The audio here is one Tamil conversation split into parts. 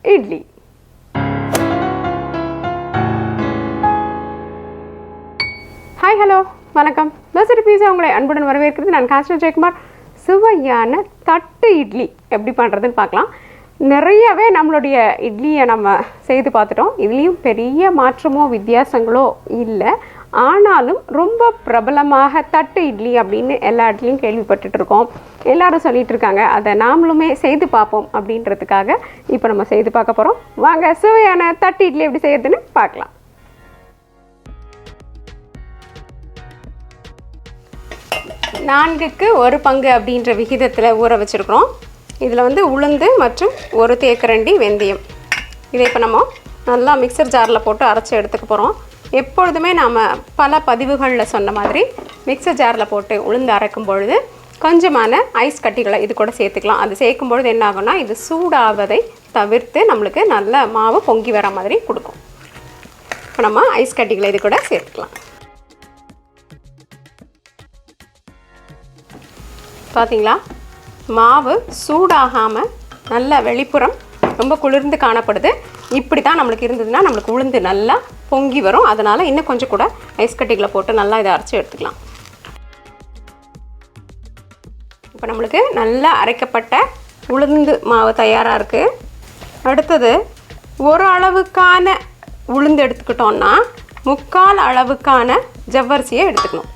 இட்லி. ஹாய், ஹலோ, வணக்கம். தோசை பீஸா உங்களை அன்புடன் வரவேற்கிறது. நான் காஸ்டர் ஜெயக்குமார். சுவையான தட்டு இட்லி எப்படி பண்ணுறதுன்னு பார்க்கலாம். நிறையவே நம்மளுடைய இட்லியை நம்ம செய்து பார்த்துட்டோம். இதுலேயும் பெரிய மாற்றமோ வித்தியாசங்களோ இல்லை. ஆனாலும் ரொம்ப பிரபலமாக தட்டு இட்லி அப்படின்னு எல்லா இடத்துலையும் கேள்விப்பட்டுருக்கோம். எல்லாரும் சொல்லிட்டு இருக்காங்க. அதை நாமளுமே செய்து பார்ப்போம் அப்படின்றதுக்காக இப்போ நம்ம செய்து பார்க்க போகிறோம். வாங்க சுவையான தட்டு இட்லி எப்படி செய்யறதுன்னு பார்க்கலாம். நான்குக்கு ஒரு பங்கு அப்படின்ற விகிதத்தில் ஊற வச்சுருக்கிறோம். இதில் உளுந்து மற்றும் ஒரு தேக்கரண்டி வெந்தயம். இதை இப்போ நம்ம நல்லா மிக்சர் ஜாரில் போட்டு அரைச்சி எடுத்துக்க போகிறோம். எப்பொழுதுமே நாம் பல பதிவுகளில் சொன்ன மாதிரி மிக்சர் ஜாரில் போட்டு உளுந்து அரைக்கும் பொழுது கொஞ்சமான ஐஸ் கட்டிகளை இது கூட சேர்த்துக்கலாம். அது சேர்க்கும் பொழுது என்ன ஆகும்னா, இது சூடாவதை தவிர்த்து நம்மளுக்கு நல்ல மாவு பொங்கி வர மாதிரி கொடுக்கும். இப்போ நம்ம ஐஸ் கட்டிகளை இது கூட சேர்த்துக்கலாம். பார்த்தீங்களா, மாவு சூடாகாமல் நல்ல வெளிப்புறம் ரொம்ப குளிர்ந்து காணப்படுது. இப்படி தான் நம்மளுக்கு இருந்ததுன்னா நம்மளுக்கு உளுந்து நல்லா பொங்கி வரும். அதனால் இன்னும் கொஞ்சம் கூட ஐஸ் கட்டிகளை போட்டு நல்லா இதை அரைச்சி எடுத்துக்கலாம். இப்போ நம்மளுக்கு நல்லா அரைக்கப்பட்ட உளுந்து மாவு தயாராக இருக்குது. அடுத்தது ஒரு அளவுக்கான உளுந்து எடுத்துக்கிட்டோன்னா 3/4 அளவுக்கான ஜவ்வரிசியை எடுத்துக்கணும்.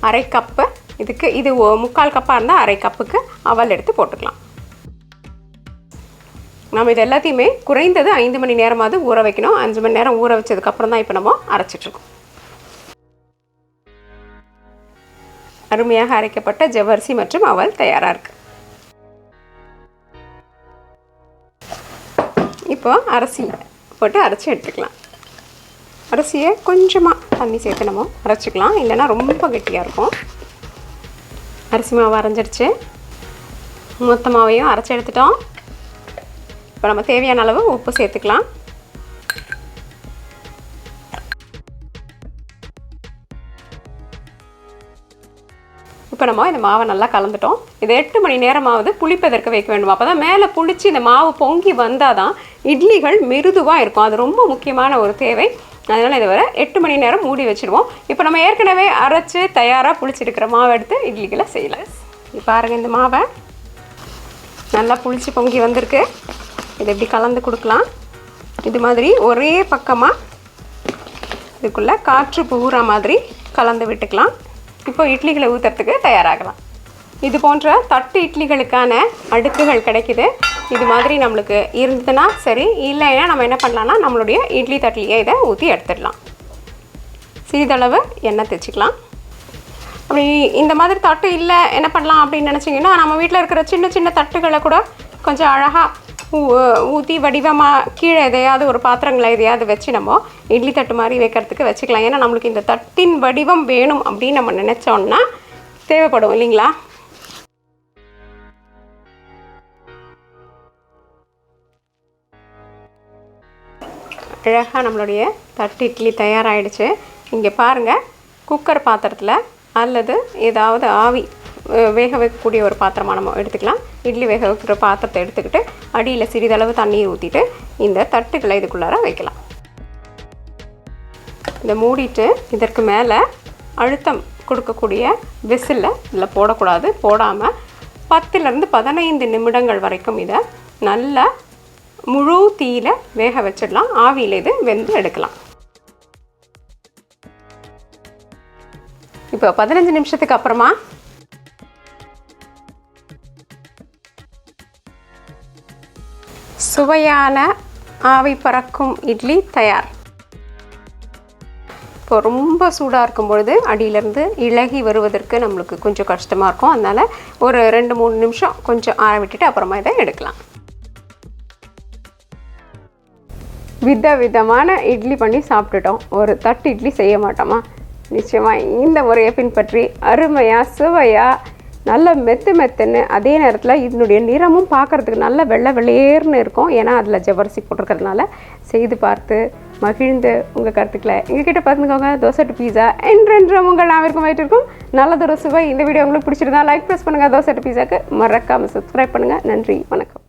அரை கப்பு இதுக்கு, இது 3/4 கப்பாக இருந்தால் அரை கப்புக்கு அவல் எடுத்து போட்டுக்கலாம். நம்ம இது எல்லாத்தையுமே குறைந்தது 5 மணி நேரமாவது ஊற வைக்கணும். 5 மணி நேரம் ஊற வச்சதுக்கப்புறம் தான் இப்போ நம்ம அரைச்சிட்ருக்கோம். அருமையாக அரைக்கப்பட்ட ஜவ்வரிசி மற்றும் அவல் தயாராக இருக்குது. இப்போ அரிசி போட்டு அரைச்சி எடுத்துக்கலாம். அரிசியை கொஞ்சமாக தண்ணி சேர்த்து நம்ம அரைச்சிக்கலாம், இல்லைன்னா ரொம்ப கெட்டியாக இருக்கும். அரிசி மாவு அரைஞ்சிடுச்சு. மொத்த மாவையும் அரைச்சி எடுத்துட்டோம். இப்போ நம்ம தேவையான அளவு உப்பு சேர்த்துக்கலாம். இப்போ நம்ம இந்த மாவை நல்லா கலந்துட்டோம். இது 8 மணி நேரமாவது புளிப்பதற்கு வைக்க வேண்டும். அப்போ தான் மேலே புளிச்சு இந்த மாவு பொங்கி வந்தால் தான் இட்லிகள் மிருதுவாக இருக்கும். அது ரொம்ப முக்கியமான ஒரு தேவை. அதனால் இதை வர 8 மணி நேரம் மூடி வச்சுடுவோம். இப்போ நம்ம ஏற்கனவே அரைச்சி தயாராக புளிச்சிருக்கிற மாவை எடுத்து இட்லிகளை செய்யலாம். இப்போ பாருங்கள், இந்த மாவை நல்லா புளிச்சு பொங்கி வந்திருக்கு. இதை எப்படி கலந்து கொடுக்கலாம். இது மாதிரி ஒரே பக்கமாக இதுக்குள்ளே காற்று பூரா மாதிரி கலந்து விட்டுக்கலாம். இப்போ இட்லிகளை ஊற்றுறதுக்கு தயாராகலாம். இது போன்ற தட்டு இட்லிகளுக்கான அடுக்குகள் கிடைக்குது. இது மாதிரி நம்மளுக்கு இருந்ததுன்னா சரி, இல்லைன்னா நம்ம என்ன பண்ணலான்னா நம்மளுடைய இட்லி தட்டிலேயே இதை ஊற்றி எடுத்துடலாம். சிறிதளவு எண்ணெய் தேய்ச்சிக்கலாம். அப்படி இந்த மாதிரி தட்டு இல்லை என்ன பண்ணலாம் அப்படின்னு நினச்சிங்கன்னா, நம்ம வீட்டில் இருக்கிற சின்ன சின்ன தட்டுகளை கூட கொஞ்சம் அழகாக ஊற்றி வடிவமாக கீழே எதையாவது ஒரு பாத்திரங்களை எதையாவது வச்சு நம்ம இட்லி தட்டு மாதிரி வைக்கிறதுக்கு வச்சுக்கலாம். ஏன்னா நம்மளுக்கு இந்த தட்டின் வடிவம் வேணும் அப்படின்னு நம்ம நினச்சோன்னா தேவைப்படும் இல்லைங்களா. அழகாக நம்மளுடைய தட்டு இட்லி தயாராகிடுச்சு. இங்கே பாருங்கள், குக்கர் பாத்திரத்தில் அல்லது ஏதாவது ஆவி வேக வைக்கக்கூடிய ஒரு பாத்திரமாக நம்ம எடுத்துக்கலாம். இட்லி வேக வைக்கிற பாத்திரத்தை எடுத்துக்கிட்டு அடியில் சிறிதளவு தண்ணீர் ஊற்றிட்டு இந்த தட்டுக்களை இதுக்குள்ளார வைக்கலாம். இதை மூடிட்டு இதற்கு மேலே அழுத்தம் கொடுக்கக்கூடிய விசிலை இதில் போடக்கூடாது. போடாமல் 10லேருந்து 15 நிமிடங்கள் வரைக்கும் இதை நல்லா முழு தீயில வேக வச்சிடலாம். ஆவியில் இது வெந்து எடுக்கலாம். இப்போ 15 நிமிஷத்துக்கு அப்புறமா சுவையான ஆவி பறக்கும் இட்லி தயார். இப்போ ரொம்ப சூடாக இருக்கும் பொழுது அடியிலேருந்து இலகி வருவதற்கு நம்மளுக்கு கொஞ்சம் கஷ்டமாக இருக்கும். அதனால் ஒரு 2-3 நிமிஷம் கொஞ்சம் ஆற விட்டுட்டு அப்புறமா இதை எடுக்கலாம். விதவிதமான இட்லி பண்ணி சாப்பிட்டுட்டோம். ஒரு தட்டு இட்லி செய்ய மாட்டோமா? நிச்சயமாக இந்த முறையை பின்பற்றி அருமையாக சுவையாக நல்ல மெத்துன்னு, அதே நேரத்தில் இதனுடைய நிறமும் பார்க்குறதுக்கு நல்ல வெள்ளை வெள்ளேர்னு இருக்கும். ஏன்னா அதில் ஜவ்வரிசி போட்டிருக்கிறதுனால செய்து பார்த்து மகிழ்ந்து உங்கள் கருத்துக்களை எங்ககிட்ட பகிர்ந்துக்கோங்க. தோசை டு பீஸா என்றென்றும் உங்கள் நாவிற்கும் வயிற்றிற்கும் நல்லதொரு சுவை. இந்த வீடியோ உங்களுக்கு பிடிச்சிருந்தா லைக் ப்ரெஸ் பண்ணுங்கள். தோசை டு பீஸாக்கு மறக்காமல் சப்ஸ்கிரைப் பண்ணுங்கள். நன்றி, வணக்கம்.